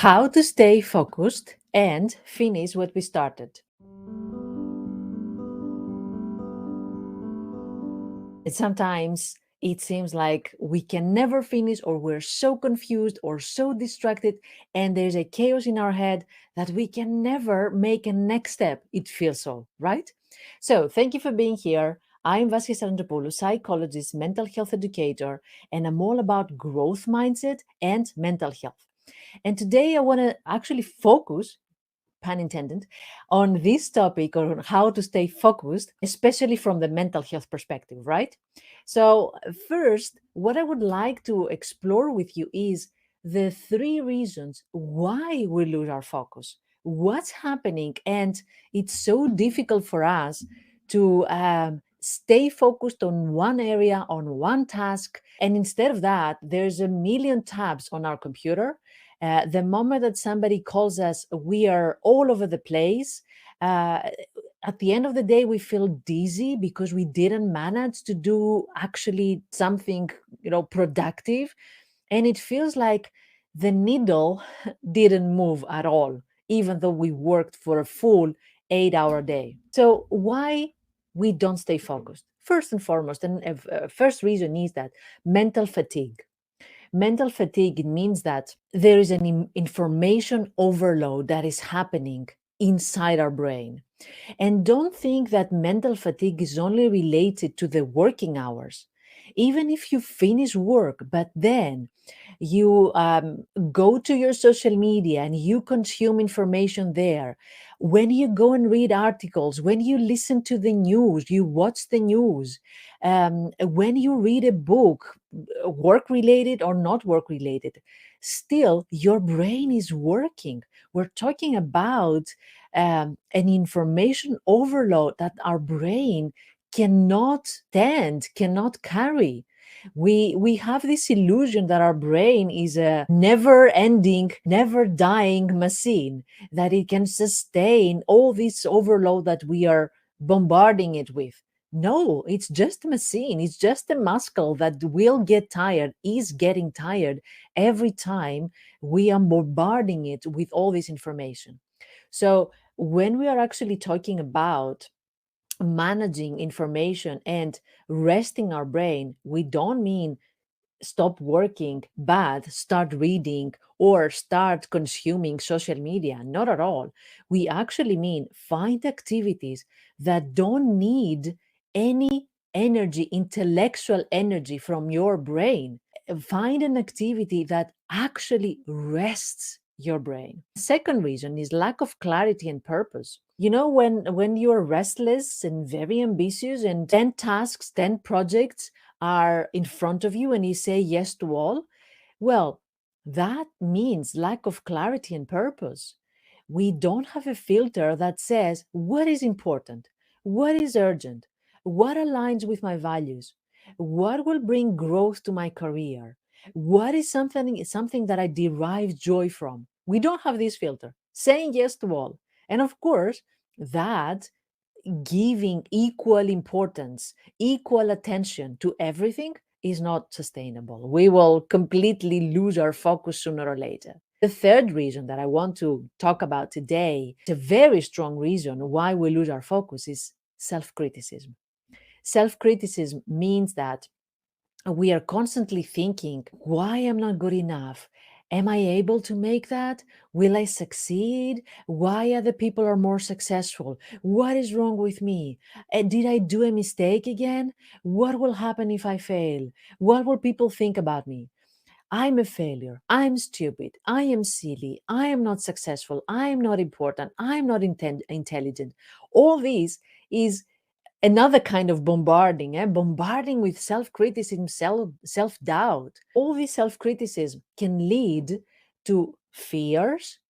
How to stay focused and finish what we started. Sometimes it seems like we can never finish, or we're so confused or so distracted, and there's a chaos in our head that we can never make a next step. It feels so, right? So, thank you for being here. I'm Vasquez Sarantopoulos, psychologist, mental health educator, and I'm all about growth mindset and mental health. And today I want to actually focus, pun intended, on this topic, or on how to stay focused, especially from the mental health perspective, right? So, first, what I would like to explore with you is the three reasons why we lose our focus. What's happening? And it's so difficult for us to stay focused on one area, on one task. And instead of that, there's a million tabs on our computer. The moment that somebody calls us, we are all over the place. Uh, at the end of the day, we feel dizzy because we didn't manage to do actually something, productive, and it feels like the needle didn't move at all, even though we worked for a full 8-hour day. So why we don't stay focused? First and foremost, and first reason is that mental fatigue. Mental fatigue means that there is an information overload that is happening inside our brain. And don't think that mental fatigue is only related to the working hours. Even if you finish work, but then you go to your social media and you consume information there, when you go and read articles, when you listen to the news, you watch the news, when you read a book, work related or not work related, still your brain is working. We're talking about an information overload that our brain cannot stand, cannot carry. We have this illusion that our brain is a never ending, never dying machine, that it can sustain all this overload that we are bombarding it with. No, it's just a machine. It's just a muscle that will get tired, is getting tired every time we are bombarding it with all this information. So, when we are actually talking about managing information and resting our brain, we don't mean stop working, but start reading or start consuming social media. Not at all. We actually mean find activities that don't need any energy, intellectual energy from your brain. Find an activity that actually rests your brain. Second reason is lack of clarity and purpose. When you're restless and very ambitious and 10 tasks, 10 projects are in front of you and you say yes to all, well, that means lack of clarity and purpose. We don't have a filter that says what is important, what is urgent, what aligns with my values, what will bring growth to my career, what is something that I derive joy from. We don't have this filter. Saying yes to all. And of course, that giving equal importance, equal attention to everything is not sustainable. We will completely lose our focus sooner or later. The third reason that I want to talk about today, it's a very strong reason why we lose our focus, is self criticism. Self criticism means that we are constantly thinking, why am I not good enough? Am I able to make that? Will I succeed? Why other people are more successful? What is wrong with me? Did I do a mistake again? What will happen if I fail? What will people think about me? I'm a failure. I'm stupid. I am silly. I am not successful. I am not important. I am not intelligent. All this is another kind of bombarding with self-criticism, self-doubt. All this self-criticism can lead to fears,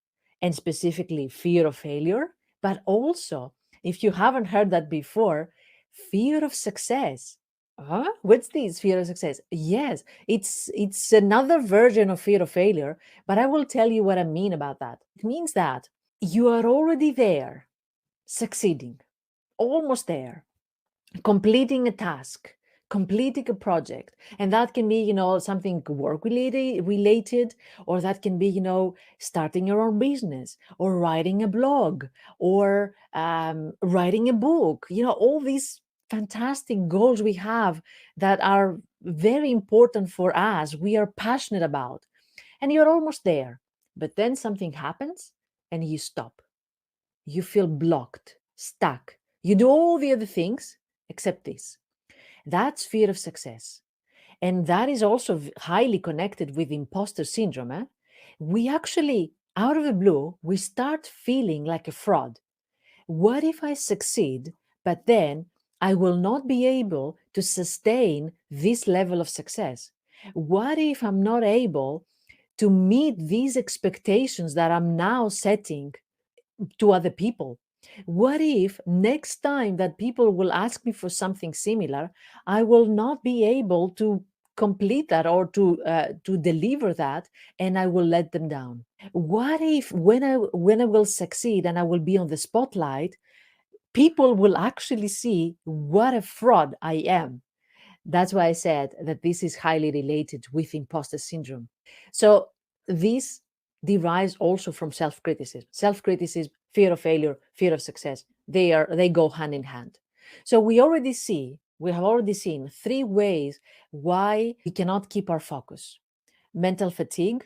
and specifically fear of failure, but also, if you haven't heard that before, fear of success. Huh? What's this fear of success? Yes, it's another version of fear of failure, but I will tell you what I mean about that. It means that you are already there, succeeding, almost there, completing a task, completing a project. And that can be, something work related, or that can be, starting your own business, or writing a blog, or writing a book. All these fantastic goals we have that are very important for us, we are passionate about, and you're almost there. But then something happens and you stop. You feel blocked, stuck. You do all the other things except this. That's fear of success. And that is also highly connected with imposter syndrome. We actually, out of the blue, we start feeling like a fraud. What if I succeed, but then I will not be able to sustain this level of success? What if I'm not able to meet these expectations that I'm now setting to other people? What if next time that people will ask me for something similar, I will not be able to complete that, or to deliver that, and I will let them down? What if when I will succeed and I will be on the spotlight, people will actually see what a fraud I am? That's why I said that this is highly related with imposter syndrome. So this derives also from self-criticism. Self-criticism, fear of failure, fear of success. They go hand in hand. So we have already seen three ways why we cannot keep our focus. Mental fatigue,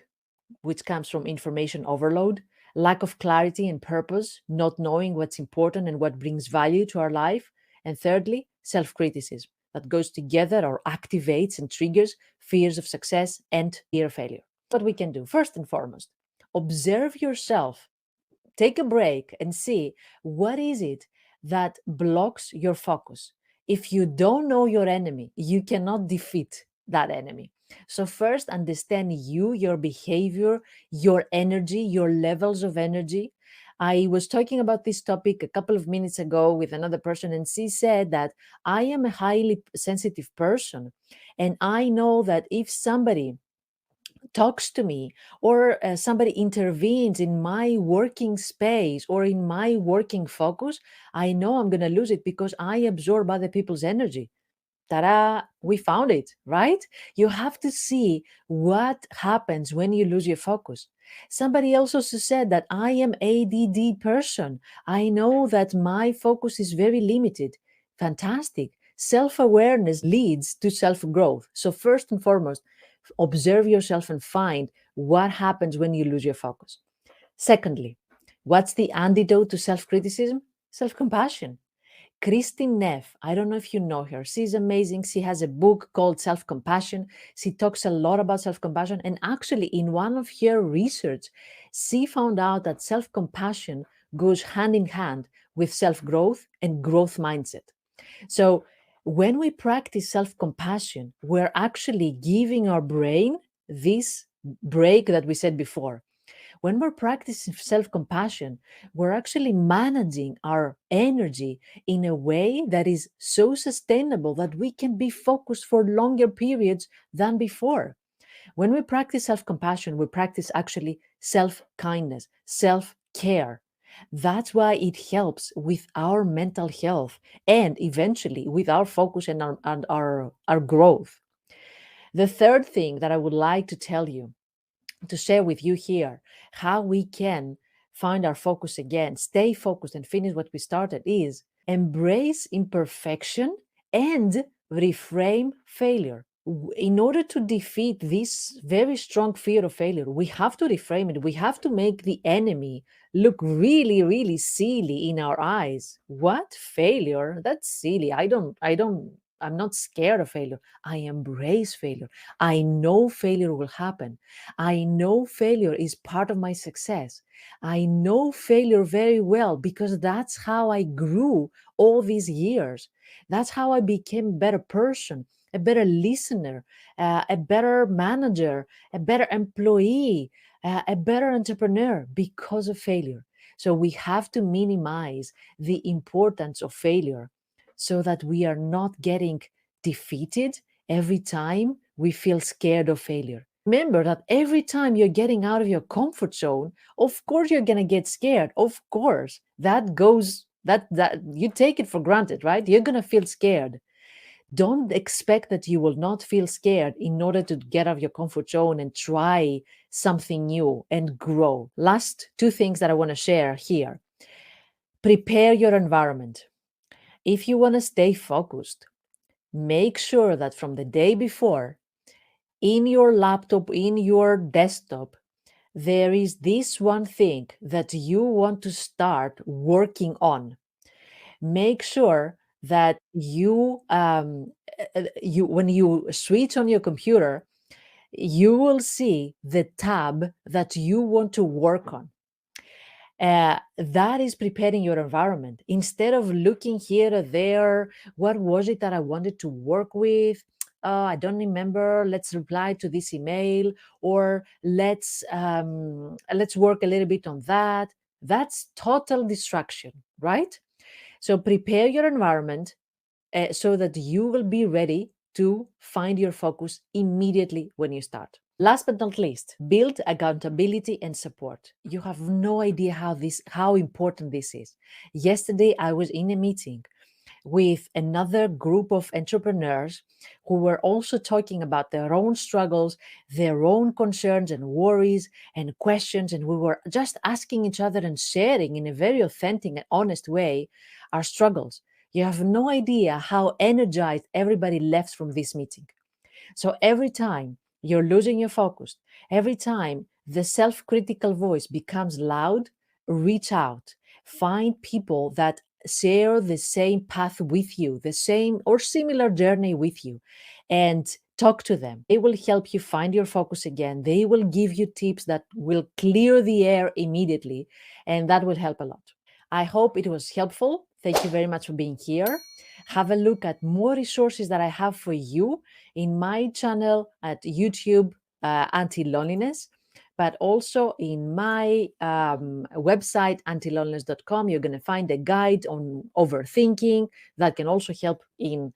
which comes from information overload, lack of clarity and purpose, not knowing what's important and what brings value to our life. And thirdly, self criticism that goes together or activates and triggers fears of success and fear of failure. What we can do, first and foremost, observe yourself. Take a break and see what is it that blocks your focus. If you don't know your enemy, you cannot defeat that enemy. So first understand you, your behavior, your energy, your levels of energy. I was talking about this topic a couple of minutes ago with another person, and she said that I am a highly sensitive person, and I know that if somebody talks to me, or somebody intervenes in my working space or in my working focus, I know I'm going to lose it because I absorb other people's energy. Ta-da, we found it, right? You have to see what happens when you lose your focus. Somebody else also said that I am ADD person. I know that my focus is very limited. Fantastic. Self-awareness leads to self-growth. So first and foremost, observe yourself and find what happens when you lose your focus. Secondly, what's the antidote to self-criticism? Self-compassion. Christine Neff, I don't know if you know her. She's amazing. She has a book called Self Compassion. She talks a lot about self compassion. And actually, in one of her research, she found out that self compassion goes hand in hand with self growth and growth mindset. So, when we practice self compassion, we're actually giving our brain this break that we said before. When we're practicing self compassion, we're actually managing our energy in a way that is so sustainable that we can be focused for longer periods than before. When we practice self compassion, we practice actually self kindness, self care. That's why it helps with our mental health and eventually with our focus and our growth. The third thing that I would like to tell you, to share with you here, how we can find our focus again, stay focused, and finish what we started, is embrace imperfection and reframe failure. In order to defeat this very strong fear of failure, we have to reframe it. We have to make the enemy look really, really silly in our eyes. What? Failure? That's silly. I'm not scared of failure. I embrace failure. I know failure will happen. I know failure is part of my success. I know failure very well because that's how I grew all these years. That's how I became a better person, a better listener, a better manager, a better employee, a better entrepreneur because of failure. So we have to minimize the importance of failure so that we are not getting defeated every time we feel scared of failure. Remember that every time you're getting out of your comfort zone, of course you're going to get scared. Of course. That you take it for granted, right? You're going to feel scared. Don't expect that you will not feel scared in order to get out of your comfort zone and try something new and grow. Last two things that I want to share here. Prepare your environment. If you want to stay focused, make sure that from the day before, in your laptop, in your desktop, there is this one thing that you want to start working on. Make sure that you when you switch on your computer, you will see the tab that you want to work on. That is preparing your environment. Instead of looking here or there, what was it that I wanted to work with? I don't remember. Let's reply to this email, or let's work a little bit on that. That's total distraction, right? So prepare your environment so that you will be ready to find your focus immediately when you start. Last but not least, build accountability and support. You have no idea how important this is. Yesterday I was in a meeting with another group of entrepreneurs who were also talking about their own struggles, their own concerns and worries and questions. And we were just asking each other and sharing in a very authentic and honest way our struggles. You have no idea how energized everybody left from this meeting. So every time you're losing your focus, every time the self critical voice becomes loud, reach out. Find people that share the same path with you, the same or similar journey with you, and talk to them. They will help you find your focus again. They will give you tips that will clear the air immediately, and that will help a lot. I hope it was helpful. Thank you very much for being here. Have a look at more resources that I have for you in my channel at YouTube, Anti-Loneliness, but also in my website, antiloneliness.com. You're going to find a guide on overthinking that can also help in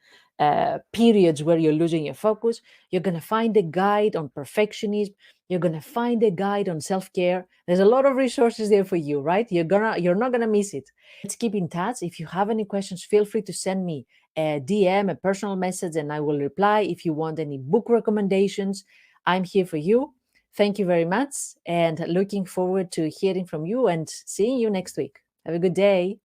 periods where you're losing your focus. You're going to find a guide on perfectionism. You're going to find a guide on self-care. There's a lot of resources there for you, right? You're not going to miss it. Let's keep in touch. If you have any questions, feel free to send me a DM, a personal message, and I will reply. If you want any book recommendations, I'm here for you. Thank you very much, and looking forward to hearing from you and seeing you next week. Have a good day.